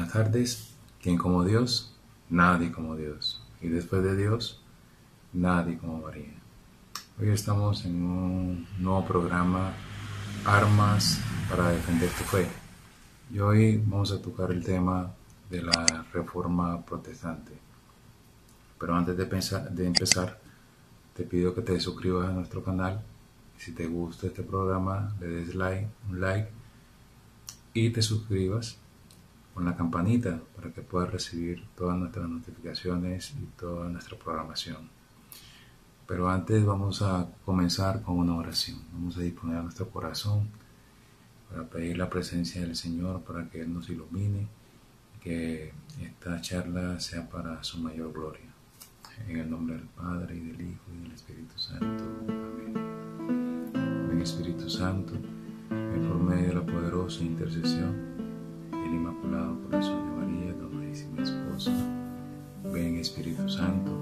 Buenas tardes. ¿Quién como Dios? Nadie como Dios. Y después de Dios, nadie como María. Hoy estamos en un nuevo programa, Armas para defender tu fe. Y hoy vamos a tocar el tema de la Reforma Protestante. Pero antes de empezar, te pido que te suscribas a nuestro canal. Si te gusta este programa, le des un like y te suscribas con la campanita para que puedas recibir todas nuestras notificaciones y toda nuestra programación. Pero antes vamos a comenzar con una oración. Vamos a disponer nuestro corazón para pedir la presencia del Señor, para que Él nos ilumine, que esta charla sea para su mayor gloria. En el nombre del Padre, y del Hijo, y del Espíritu Santo. Amén. Ven Espíritu Santo, ven por medio de la poderosa intercesión del Inmaculado Corazón de María, tu amadísima esposa. Ven Espíritu Santo,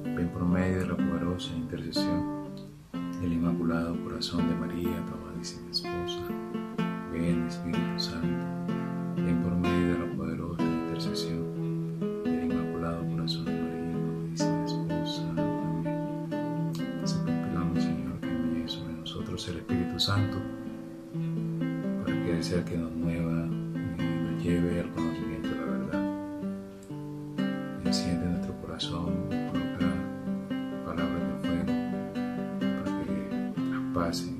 ven por medio de la poderosa intercesión del Inmaculado Corazón de María, tu amadísima esposa. Ven Espíritu Santo, ven por medio de la poderosa intercesión del Inmaculado Corazón de María, tu amadísima esposa. Amén. Te suplicamos, Señor, que envíe sobre nosotros el Espíritu Santo, para que sea el que nos mueva y nos lleve al conocimiento de la verdad. Enciende nuestro corazón, coloca palabras de fuego para que traspasen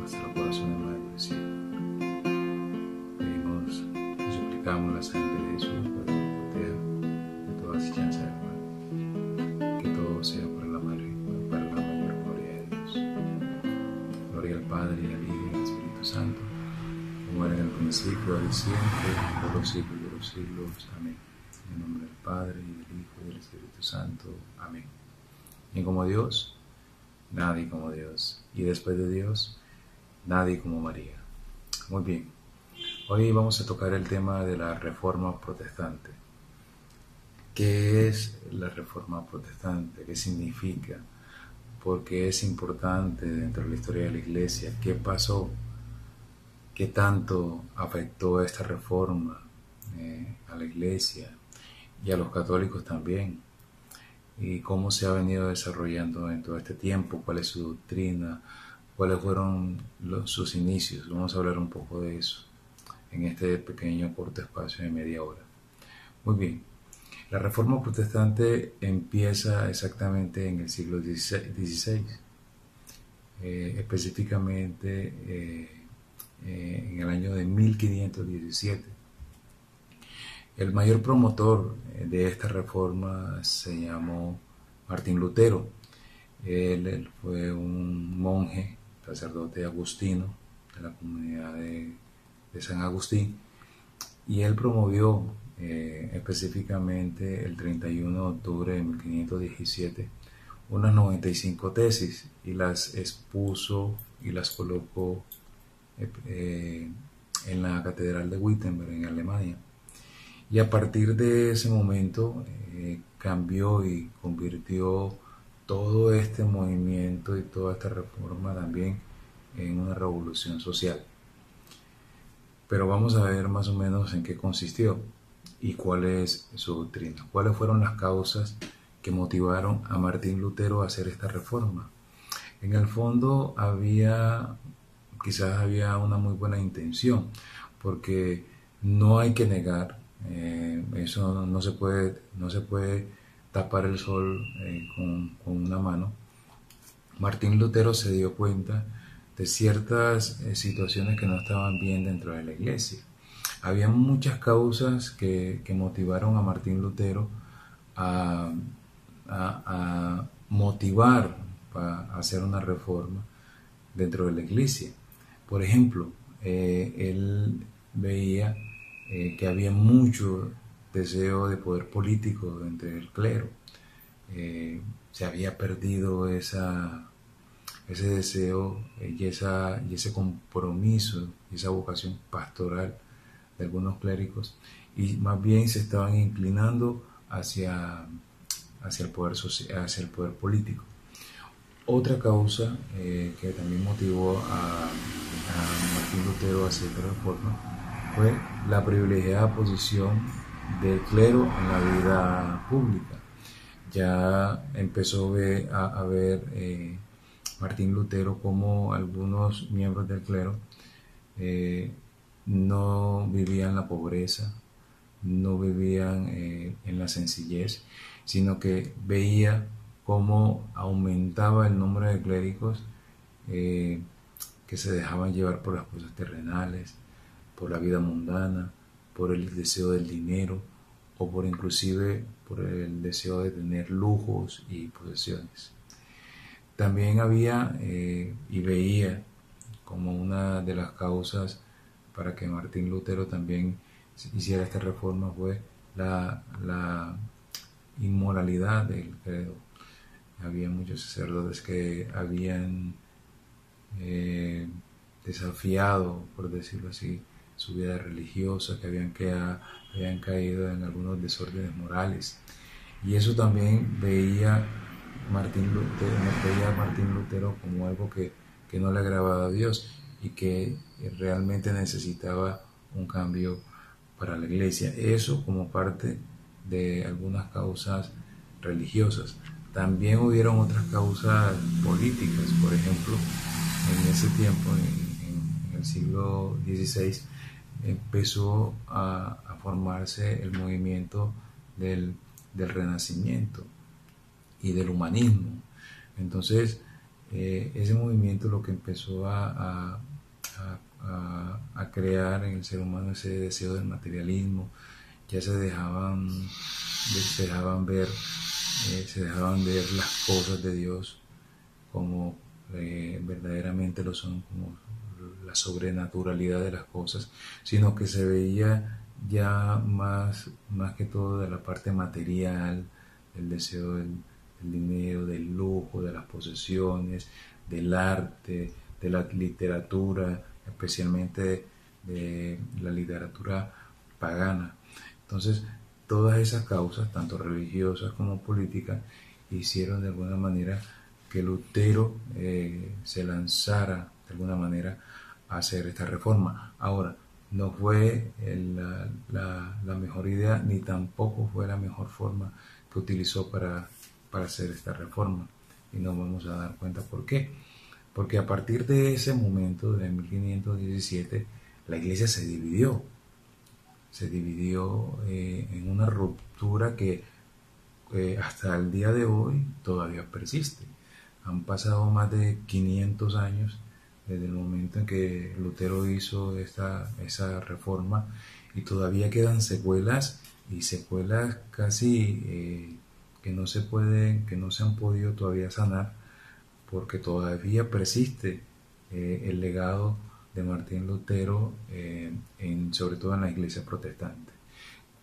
hasta el corazón de Madre del Cielo. Pedimos y suplicamos la sangre de Jesús para que nos proteja de toda asechanza del mal. Que todo sea para la mayor gloria de Dios. Gloria al Padre, y al Hijo, y al Espíritu Santo, como era en el principio, ahora y siempre, por los siglos de los siglos. Amén. En el nombre del Padre, y del Hijo, y del Espíritu Santo. Amén. Y como Dios, nadie como Dios. Y después de Dios, nadie como María. Muy bien. Hoy vamos a tocar el tema de la Reforma Protestante. ¿Qué es la Reforma Protestante? ¿Qué significa? ¿Por qué es importante dentro de la historia de la Iglesia? ¿Qué pasó? ¿Qué tanto afectó esta reforma a la Iglesia y a los católicos también? ¿Y cómo se ha venido desarrollando en todo este tiempo? ¿Cuál es su doctrina? ¿Cuáles fueron sus inicios? Vamos a hablar un poco de eso en este pequeño corto espacio de media hora. Muy bien. La Reforma Protestante empieza exactamente en el siglo XVI, específicamente en el año de 1517. El mayor promotor de esta reforma se llamó Martín Lutero. Él fue un monje, sacerdote agustino de la comunidad de San Agustín, y él promovió específicamente el 31 de octubre de 1517 unas 95 tesis, y las expuso y las colocó en la Catedral de Wittenberg, en Alemania. Y a partir de ese momento cambió y convirtió todo este movimiento y toda esta reforma también en una revolución social. Pero vamos a ver más o menos en qué consistió y cuál es su doctrina. ¿Cuáles fueron las causas que motivaron a Martín Lutero a hacer esta reforma? En el fondo quizás había una muy buena intención, porque no hay que negar, eso no se puede tapar el sol con una mano. Martín Lutero se dio cuenta de ciertas situaciones que no estaban bien dentro de la Iglesia. Había muchas causas que motivaron a Martín Lutero a motivar para hacer una reforma dentro de la Iglesia. Por ejemplo, él veía que había mucho deseo de poder político entre el clero. Se había perdido ese deseo y ese compromiso y esa vocación pastoral de algunos clérigos, y más bien se estaban inclinando hacia el poder político. Otra causa que también motivó a Martín Lutero a hacer la reforma fue la privilegiada posición del clero en la vida pública. Ya empezó a ver Martín Lutero como algunos miembros del clero no vivían la pobreza, no vivían en la sencillez, sino que veía cómo aumentaba el número de clérigos que se dejaban llevar por las cosas terrenales, por la vida mundana, por el deseo del dinero o por inclusive por el deseo de tener lujos y posesiones. También había y veía como una de las causas para que Martín Lutero también hiciera esta reforma fue la inmoralidad del credo. Había muchos sacerdotes que habían desafiado, por decirlo así, su vida religiosa, que habían caído en algunos desórdenes morales. Y eso también veía Martín Lutero como algo que no le agradaba a Dios y que realmente necesitaba un cambio para la iglesia. Eso como parte de algunas causas religiosas. También hubieron otras causas políticas, por ejemplo, en ese tiempo, en el siglo XVI, empezó a formarse el movimiento del Renacimiento y del humanismo. Entonces, ese movimiento lo que empezó a crear en el ser humano ese deseo del materialismo. Ya se dejaban ver las cosas de Dios como verdaderamente lo son, como la sobrenaturalidad de las cosas, sino que se veía ya más que todo de la parte material, del deseo del dinero, del lujo, de las posesiones, del arte, de la literatura, especialmente de la literatura pagana. Entonces, todas esas causas, tanto religiosas como políticas, hicieron de alguna manera que Lutero se lanzara de alguna manera a hacer esta reforma. Ahora, no fue la mejor idea, ni tampoco fue la mejor forma que utilizó para hacer esta reforma. Y nos vamos a dar cuenta por qué. Porque a partir de ese momento, de 1517, la iglesia se dividió. Se dividió en una ruptura que hasta el día de hoy todavía persiste. Han pasado más de 500 años desde el momento en que Lutero hizo esa reforma y todavía quedan secuelas y secuelas casi que no se han podido todavía sanar porque todavía persiste el legado de Martín Lutero sobre todo en la iglesia protestante.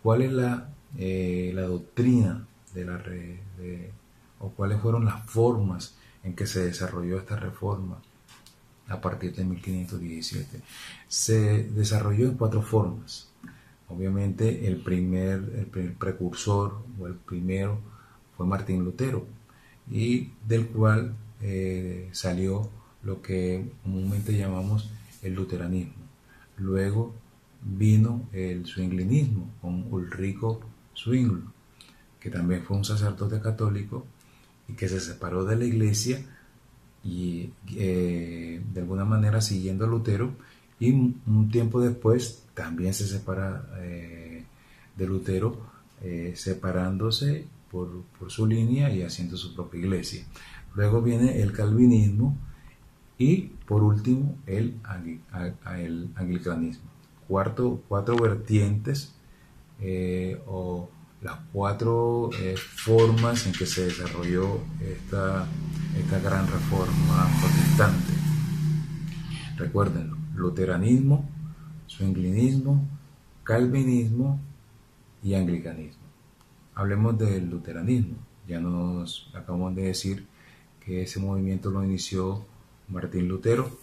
¿Cuál es la doctrina o cuáles fueron las formas en que se desarrolló esta reforma a partir de 1517? Se desarrolló en 4 formas. Obviamente el primer precursor o el primero fue Martín Lutero, y del cual salió lo que comúnmente llamamos el luteranismo. Luego vino el zwinglianismo con Ulrico Zwingli, que también fue un sacerdote católico y que se separó de la iglesia y de alguna manera siguiendo a Lutero, y un tiempo después también se separa de Lutero, separándose por su línea y haciendo su propia iglesia. Luego viene el calvinismo y por último el anglicanismo. 4 vertientes o las 4 formas en que se desarrolló esta gran reforma protestante. Recuérdenlo: luteranismo, zwinglianismo, calvinismo y anglicanismo. Hablemos del luteranismo. Ya nos acabamos de decir que ese movimiento lo inició Martín Lutero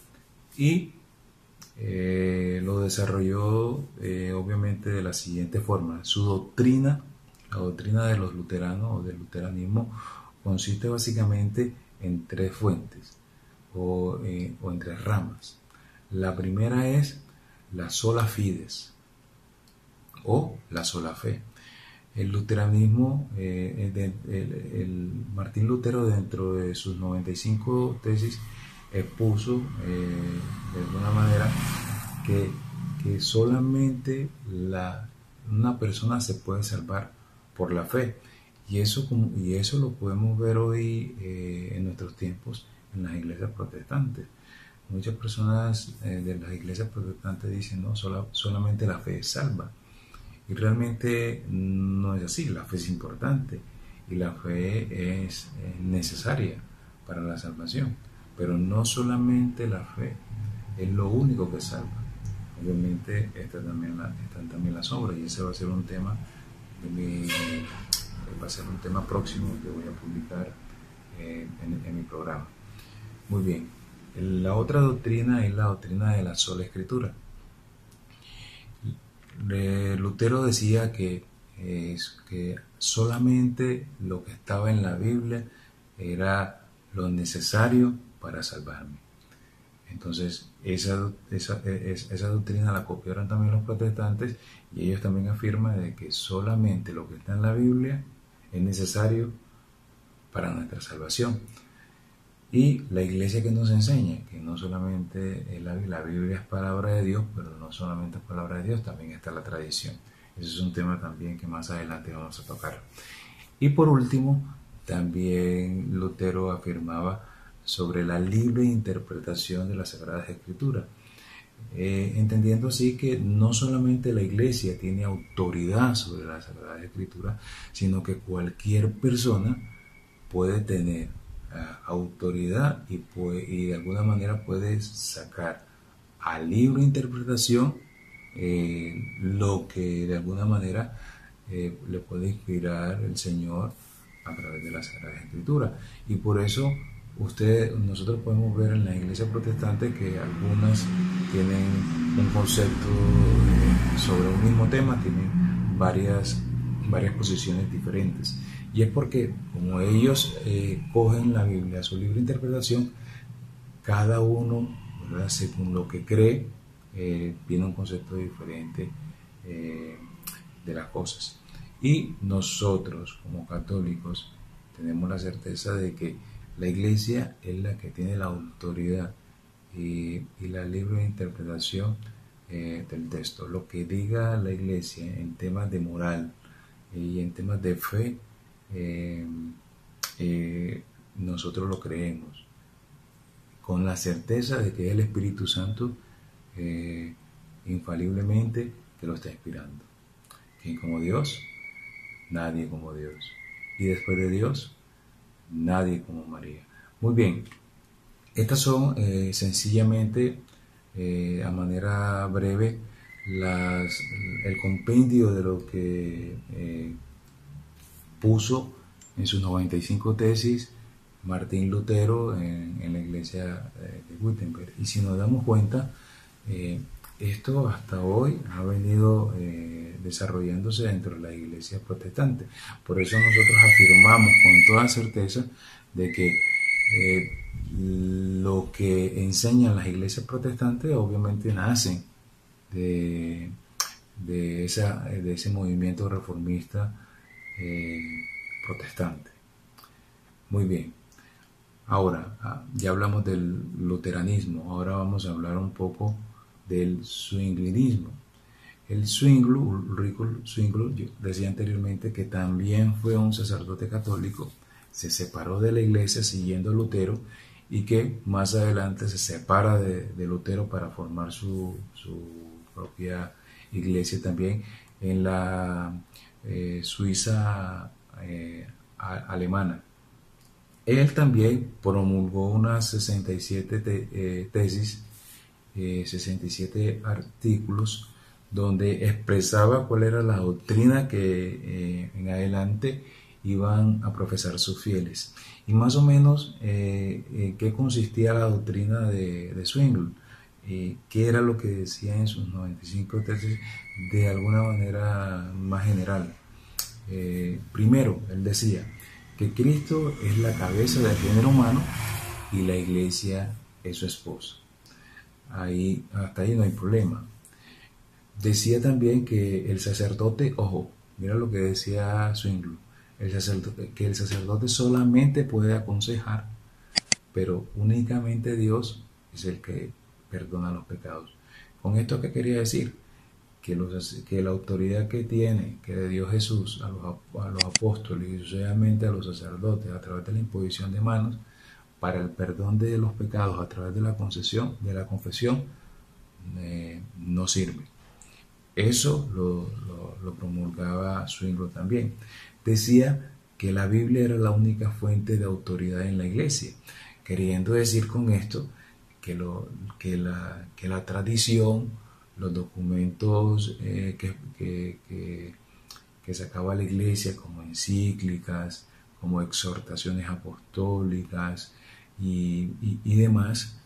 y lo desarrolló obviamente de la siguiente forma. Su doctrina, la doctrina de los luteranos o del luteranismo, consiste básicamente en 3 fuentes o en 3 ramas. La primera es la sola fides, o la sola fe. El luteranismo, Martín Lutero, dentro de sus 95 tesis, expuso de alguna manera que solamente una persona se puede salvar por la fe. Y eso lo podemos ver hoy en nuestros tiempos en las iglesias protestantes. Muchas personas de las iglesias protestantes dicen, no, solamente la fe salva. Y realmente no es así, la fe es importante y la fe es necesaria para la salvación. Pero no solamente la fe es lo único que salva. Obviamente están también las obras, y ese va a ser un tema próximo que voy a publicar en mi programa. Muy bien, la otra doctrina es la doctrina de la sola escritura. Lutero decía que solamente lo que estaba en la Biblia era lo necesario para salvarme. Entonces esa doctrina la copiaron también los protestantes, y ellos también afirman de que solamente lo que está en la Biblia es necesario para nuestra salvación. Y la iglesia que nos enseña que no solamente la Biblia es palabra de Dios, pero no solamente es palabra de Dios, también está la tradición. Ese es un tema también que más adelante vamos a tocar. Y por último, también Lutero afirmaba sobre la libre interpretación de las Sagradas Escrituras, entendiendo así que no solamente la iglesia tiene autoridad sobre las Sagradas Escrituras, sino que cualquier persona puede tener autoridad y de alguna manera puede sacar a libre interpretación lo que de alguna manera le puede inspirar el Señor a través de las Sagradas Escrituras. Y por eso nosotros podemos ver en la iglesia protestante que algunas tienen un concepto sobre un mismo tema, tienen varias posiciones diferentes. Y es porque como ellos cogen la Biblia a su libre interpretación, cada uno, ¿verdad?, según lo que cree, tiene un concepto diferente de las cosas. Y nosotros como católicos tenemos la certeza de que la iglesia es la que tiene la autoridad y la libre interpretación del texto. Lo que diga la iglesia en temas de moral y en temas de fe, nosotros lo creemos con la certeza de que es el Espíritu Santo infaliblemente que lo está inspirando. ¿Quién como Dios? Nadie como Dios. Y después de Dios, nadie como María. Muy bien, estas son sencillamente a manera breve el compendio de lo que puso en sus 95 tesis Martín Lutero en la iglesia de Wittenberg. Y si nos damos cuenta, esto hasta hoy ha venido desarrollándose dentro de la iglesia protestante. Por eso nosotros afirmamos con toda certeza de que lo que enseñan las iglesias protestantes obviamente nacen de ese movimiento reformista protestante. Muy bien. Ahora, ya hablamos del luteranismo, ahora vamos a hablar un poco del zwinglianismo. El Zwingli, Ulrico Zwingli, yo decía anteriormente que también fue un sacerdote católico, se separó de la iglesia siguiendo a Lutero y que más adelante se separa de Lutero para formar su propia iglesia también en la Suiza alemana. Él también promulgó unas 67 tesis, 67 artículos, donde expresaba cuál era la doctrina que en adelante iban a profesar sus fieles. Y más o menos qué consistía la doctrina de Zwingli, qué era lo que decía en sus 95 tesis de alguna manera más general. Primero, él decía que Cristo es la cabeza del género humano y la iglesia es su esposa. Hasta ahí no hay problema. Decía también que el sacerdote, ojo, mira lo que decía Zwingli, que el sacerdote solamente puede aconsejar, pero únicamente Dios es el que perdona los pecados. ¿Con esto qué quería decir? Que la autoridad que tiene, que le dio Jesús a los apóstoles y sucesivamente a los sacerdotes a través de la imposición de manos, para el perdón de los pecados a través de la confesión, no sirve. Eso lo promulgaba Zwingli también. Decía que la Biblia era la única fuente de autoridad en la iglesia, queriendo decir con esto que la tradición, los documentos que sacaba la iglesia como encíclicas, como exhortaciones apostólicas y demás,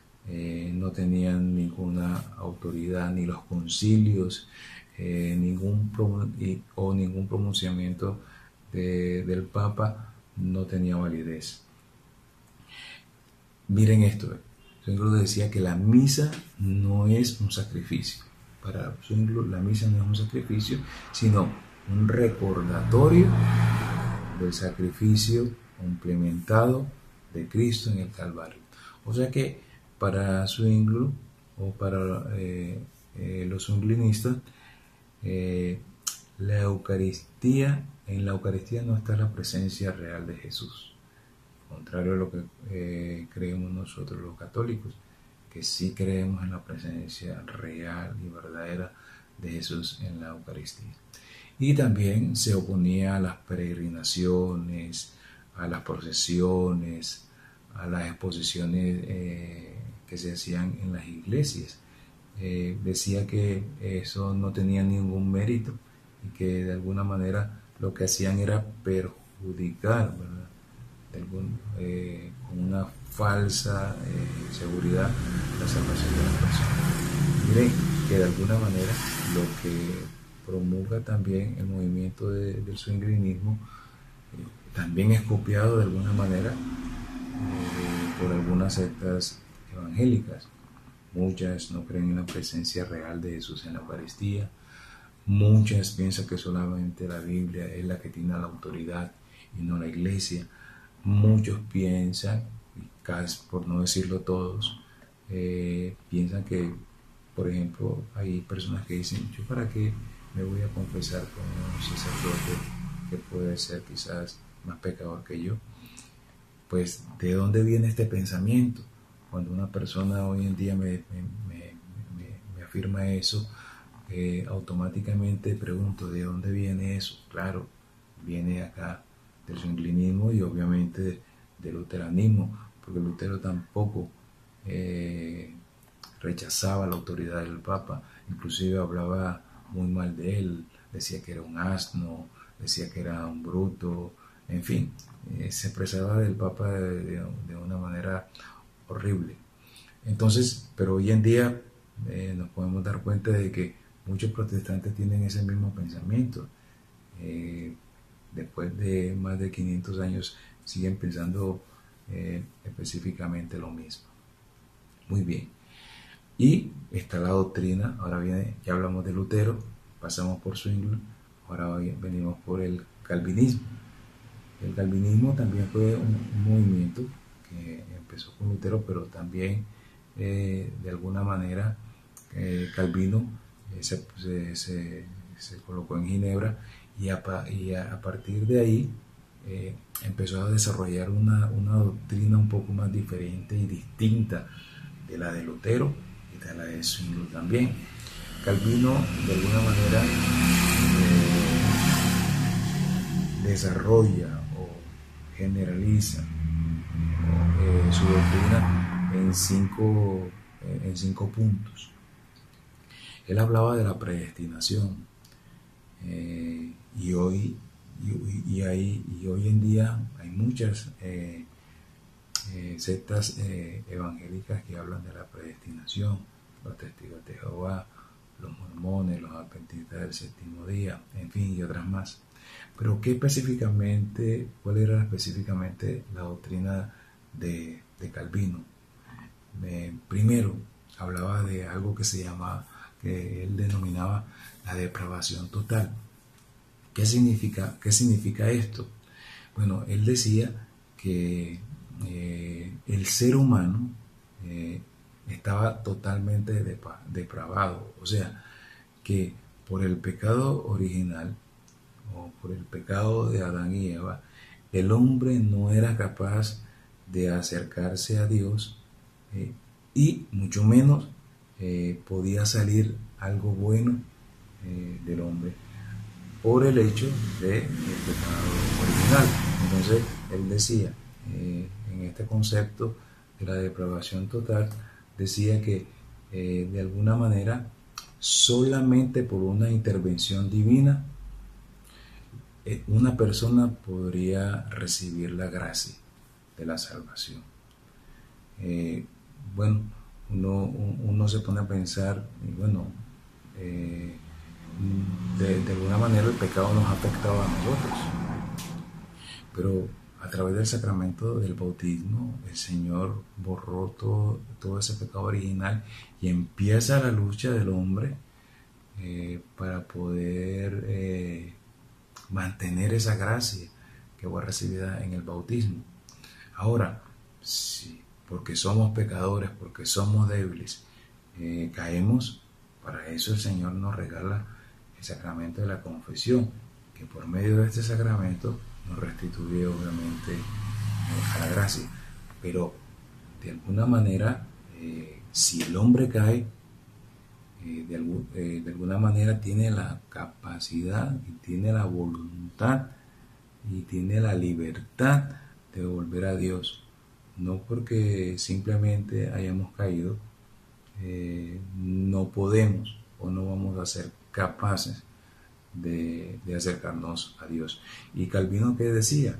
no tenían ninguna autoridad, ni los concilios, ningún pronunciamiento del Papa no tenía validez. Miren esto, Zwingli decía que la misa no es un sacrificio. Para Zwingli la misa no es un sacrificio, sino un recordatorio del sacrificio complementado de Cristo en el Calvario. O sea que para Zwingli o para los zwinglinistas, en la Eucaristía no está la presencia real de Jesús, contrario a lo que creemos nosotros los católicos, que sí creemos en la presencia real y verdadera de Jesús en la Eucaristía. Y también se oponía a las peregrinaciones, a las procesiones, a las exposiciones que se hacían en las iglesias. Decía que eso no tenía ningún mérito y que de alguna manera lo que hacían era perjudicar, ¿verdad? Con una falsa seguridad la salvación de las personas. Miren que de alguna manera lo que promulga también el movimiento del zwinglianismo también es copiado de alguna manera por algunas sectas evangélicas. Muchas no creen en la presencia real de Jesús en la Eucaristía. Muchas piensan que solamente la Biblia es la que tiene la autoridad y no la iglesia. Muchos piensan, casi por no decirlo todos, piensan que, por ejemplo, hay personas que dicen, ¿yo para qué me voy a confesar con un sacerdote que puede ser quizás más pecador que yo? Pues, ¿de dónde viene este pensamiento? Cuando una persona hoy en día me afirma eso, automáticamente pregunto, ¿de dónde viene eso? Claro, viene acá del zwinglianismo y obviamente del luteranismo, porque Lutero tampoco rechazaba la autoridad del Papa, inclusive hablaba muy mal de él, decía que era un asno, decía que era un bruto, en fin, se expresaba del Papa de una manera horrible. Entonces, pero hoy en día nos podemos dar cuenta de que muchos protestantes tienen ese mismo pensamiento. Después de más de 500 años siguen pensando específicamente lo mismo. Muy bien. Y está la doctrina, ahora viene, ya hablamos de Lutero, pasamos por Zwingli, ahora venimos por el calvinismo. El calvinismo también fue un movimiento que empezó con Lutero, pero también de alguna manera Calvino se colocó en Ginebra y a partir de ahí empezó a desarrollar una doctrina un poco más diferente y distinta de la de Lutero y de la de Zwingli también. Calvino de alguna manera desarrolla o generaliza su doctrina en cinco puntos. Él hablaba de la predestinación y hoy en día hay muchas sectas evangélicas que hablan de la predestinación, los testigos de Jehová, los mormones, los adventistas del séptimo día, en fin, y otras más. Pero ¿cuál era específicamente la doctrina de Calvino? Primero, hablaba de algo que se que él denominaba la depravación total. ¿Qué significa esto? Bueno, él decía que el ser humano estaba totalmente depravado, o sea, que por el pecado original o por el pecado de Adán y Eva, el hombre no era capaz de acercarse a Dios y mucho menos podía salir algo bueno del hombre por el hecho del pecado original. Entonces, él decía, en este concepto de la depravación total, decía que de alguna manera, solamente por una intervención divina, una persona podría recibir la gracia de la salvación. Bueno, uno se pone a pensar, y bueno, de alguna manera el pecado nos ha afectado a nosotros, pero a través del sacramento del bautismo el Señor borró todo ese pecado original y empieza la lucha del hombre para poder mantener esa gracia que fue recibida en el bautismo. Ahora, sí, porque somos pecadores, porque somos débiles, caemos, para eso el Señor nos regala el sacramento de la confesión, que por medio de este sacramento nos restituye obviamente a la gracia. Pero de alguna manera, si el hombre cae, de alguna manera tiene la capacidad y tiene la voluntad y tiene la libertad de volver a Dios. No porque simplemente hayamos caído, no podemos o no vamos a ser capaces de acercarnos a Dios. Y Calvino, que decía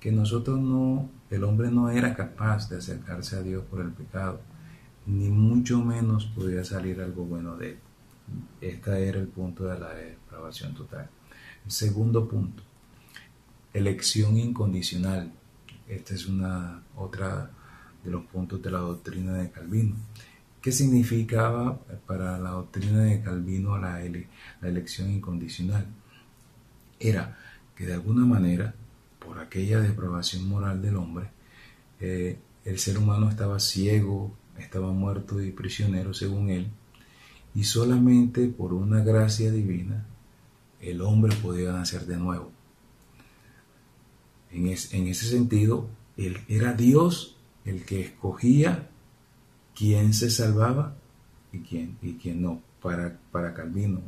que el hombre no era capaz de acercarse a Dios por el pecado, ni mucho menos podía salir algo bueno de él. Este era el punto de la depravación total. El segundo punto, elección incondicional. Esta es otra de los puntos de la doctrina de Calvino. ¿Qué significaba para la doctrina de Calvino la elección incondicional? Era que de alguna manera, por aquella depravación moral del hombre, el ser humano estaba ciego, estaba muerto y prisionero según él, y solamente por una gracia divina el hombre podía nacer de nuevo. En ese sentido, era Dios el que escogía quién se salvaba y quién no, para Calvino.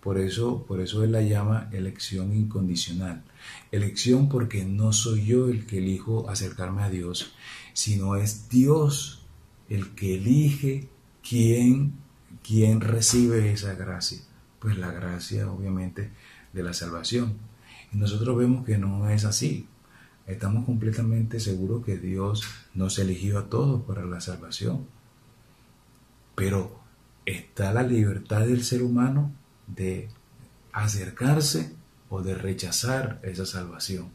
Por eso él la llama elección incondicional. Elección porque no soy yo el que elijo acercarme a Dios, sino es Dios el que elige quién recibe esa gracia. Pues la gracia, obviamente, de la salvación. Y nosotros vemos que no es así. Estamos completamente seguros que Dios nos eligió a todos para la salvación. Pero está la libertad del ser humano de acercarse o de rechazar esa salvación.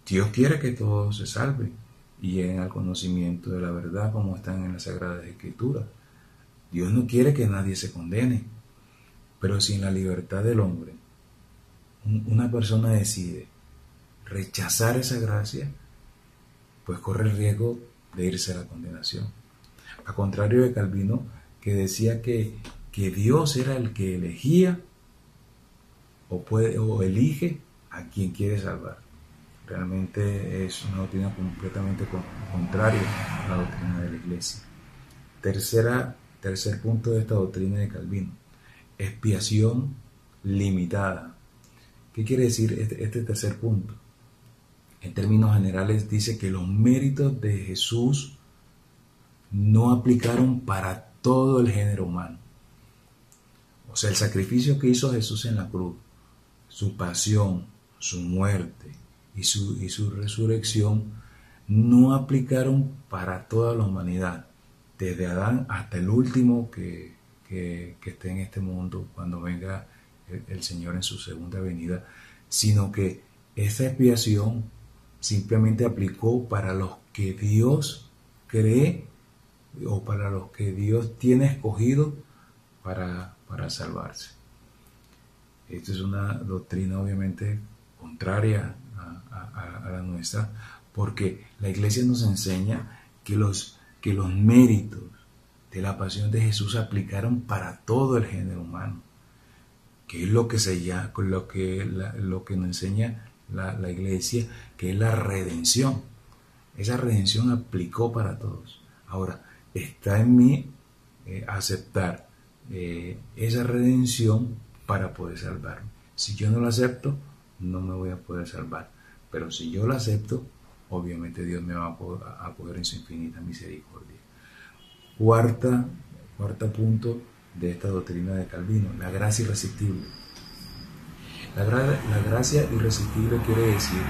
Dios quiere que todos se salven y lleguen al conocimiento de la verdad como están en las Sagradas Escrituras. Dios no quiere que nadie se condene, pero si en la libertad del hombre una persona decide rechazar esa gracia, pues corre el riesgo de irse a la condenación. A contrario de Calvino, que decía que Dios era el que elegía o elige a quien quiere salvar. Realmente es una doctrina completamente contraria a la doctrina de la Iglesia. Tercer punto de esta doctrina de Calvino, expiación limitada. ¿Qué quiere decir este tercer punto? En términos generales dice que los méritos de Jesús no aplicaron para todo el género humano. O sea, el sacrificio que hizo Jesús en la cruz, su pasión, su muerte y su resurrección no aplicaron para toda la humanidad, desde Adán hasta el último que esté en este mundo cuando venga el Señor en su segunda venida, sino que esa expiación simplemente aplicó para los que Dios cree o para los que Dios tiene escogido para salvarse. Esto es una doctrina obviamente contraria a la nuestra, porque la Iglesia nos enseña que los méritos de la pasión de Jesús se aplicaron para todo el género humano, que es lo que lo que nos enseña la Iglesia, que es la redención. Esa redención aplicó para todos. Ahora, está en mí aceptar esa redención para poder salvarme. Si yo no la acepto, no me voy a poder salvar. Pero si yo la acepto, obviamente Dios me va a acoger en su infinita misericordia. Cuarta punto de esta doctrina de Calvino, la gracia irresistible. La gracia irresistible quiere decir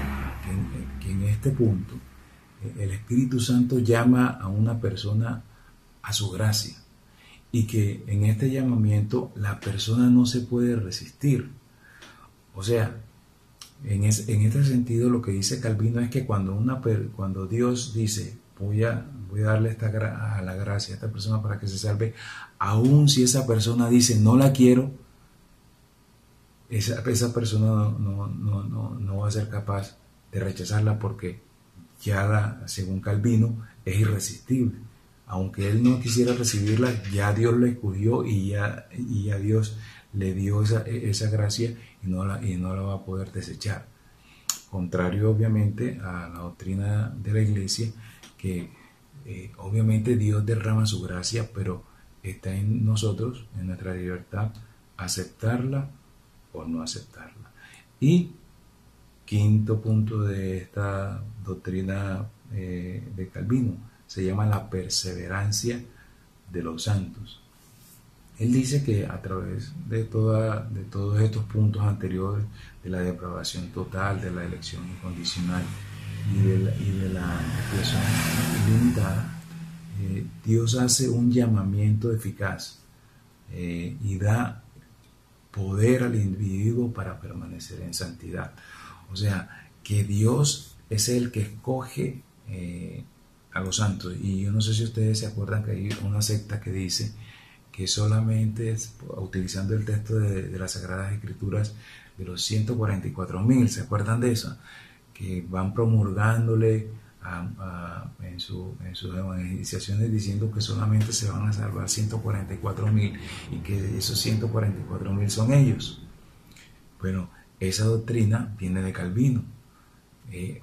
que en este punto el Espíritu Santo llama a una persona a su gracia, y que en este llamamiento la persona no se puede resistir. O sea, en este sentido lo que dice Calvino es que cuando Dios dice voy a darle la gracia a esta persona para que se salve, aun si esa persona dice no la quiero, esa persona no va a ser capaz de rechazarla, porque según Calvino, es irresistible. Aunque él no quisiera recibirla, ya Dios la escogió y ya Dios le dio esa gracia y no la va a poder desechar. Contrario obviamente a la doctrina de la Iglesia, que obviamente Dios derrama su gracia, pero está en nosotros, en nuestra libertad, aceptarla o no aceptarla. Y quinto punto de esta doctrina de Calvino se llama la perseverancia de los santos. Él dice que a través de todos estos puntos anteriores, de la depravación total, de la elección incondicional y de la expiación ilimitada, Dios hace un llamamiento eficaz y da poder al individuo para permanecer en santidad. O sea, que Dios es el que escoge a los santos. Y yo no sé si ustedes se acuerdan que hay una secta que dice que solamente utilizando el texto de las Sagradas Escrituras, de los 144.000, ¿se acuerdan de eso? Que van promulgándole en sus evangelizaciones diciendo que solamente se van a salvar 144.000 y que esos 144.000 son ellos. Bueno, esa doctrina viene de Calvino,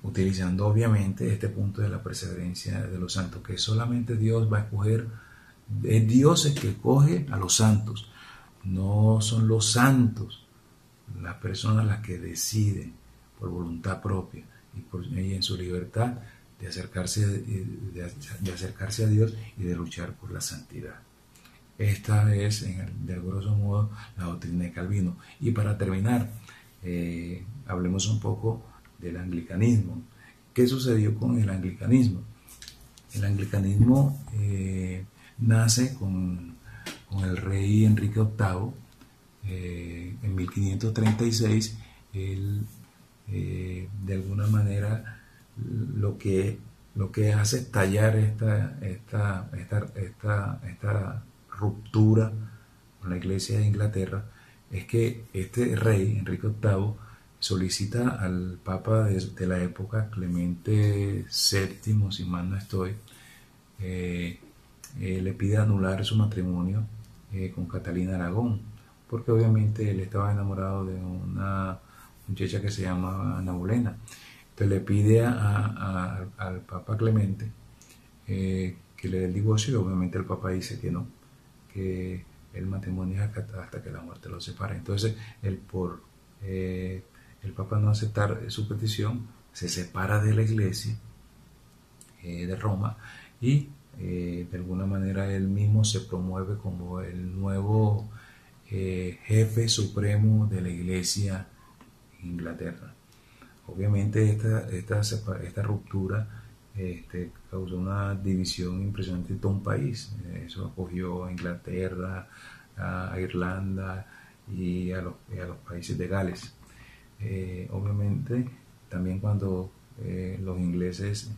utilizando obviamente este punto de la perseverancia de los santos, que solamente Dios va a escoger, es Dios el que escoge a los santos, no son los santos las personas las que deciden por voluntad propia y en su libertad de acercarse a Dios y de luchar por la santidad. Esta es, de grosso modo, la doctrina de Calvino. Y para terminar, hablemos un poco del anglicanismo. ¿Qué sucedió con el anglicanismo? El anglicanismo nace con el rey Enrique VIII. En 1536, él de alguna manera lo que hace estallar esta ruptura con la Iglesia de Inglaterra es que este rey Enrique VIII solicita al Papa de la época, Clemente VII, si mal no estoy, le pide anular su matrimonio con Catalina Aragón, porque obviamente él estaba enamorado de una muchacha que se llamaba Ana Bolena. Entonces le pide al Papa Clemente que le dé el divorcio, y obviamente el Papa dice que no, que el matrimonio es hasta que la muerte los separe. Entonces el Papa no aceptar su petición, se separa de la Iglesia de Roma y de alguna manera él mismo se promueve como el nuevo jefe supremo de la Iglesia en Inglaterra. Obviamente esta ruptura causó una división impresionante en todo un país. Eso acogió a Inglaterra, a Irlanda y a los países de Gales. Obviamente también cuando los ingleses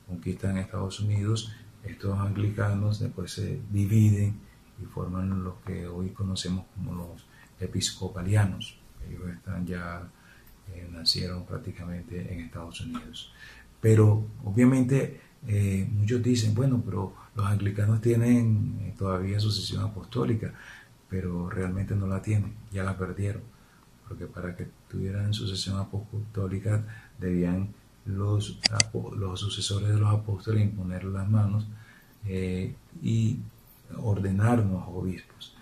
conquistan Estados Unidos, estos anglicanos después se dividen y forman los que hoy conocemos como los episcopalianos. Ellos están ya, nacieron prácticamente en Estados Unidos. Pero obviamente muchos dicen, bueno, pero los anglicanos tienen todavía sucesión apostólica, pero realmente no la tienen, ya la perdieron, porque para que tuvieran sucesión apostólica debían los sucesores de los apóstoles imponer las manos y ordenarnos obispos.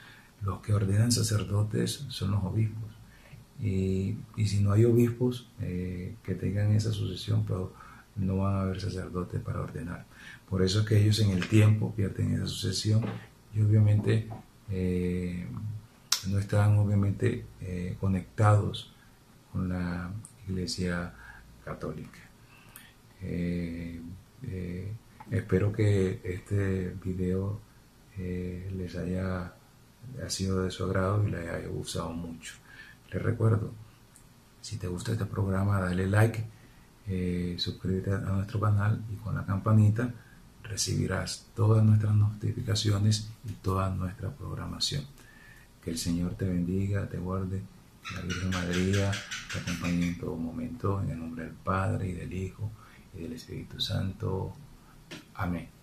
Los que ordenan sacerdotes son los obispos. Y si no hay obispos que tengan esa sucesión, pues no van a haber sacerdotes para ordenar. Por eso es que ellos en el tiempo pierden esa sucesión y obviamente no están obviamente conectados con la Iglesia Católica. Espero que este video les haya sido de su agrado y les haya gustado mucho. Les recuerdo, si te gusta este programa, dale like, suscríbete a nuestro canal y con la campanita recibirás todas nuestras notificaciones y toda nuestra programación. Que el Señor te bendiga, te guarde, la Virgen María te acompañe en todo momento, en el nombre del Padre y del Hijo y del Espíritu Santo. Amén.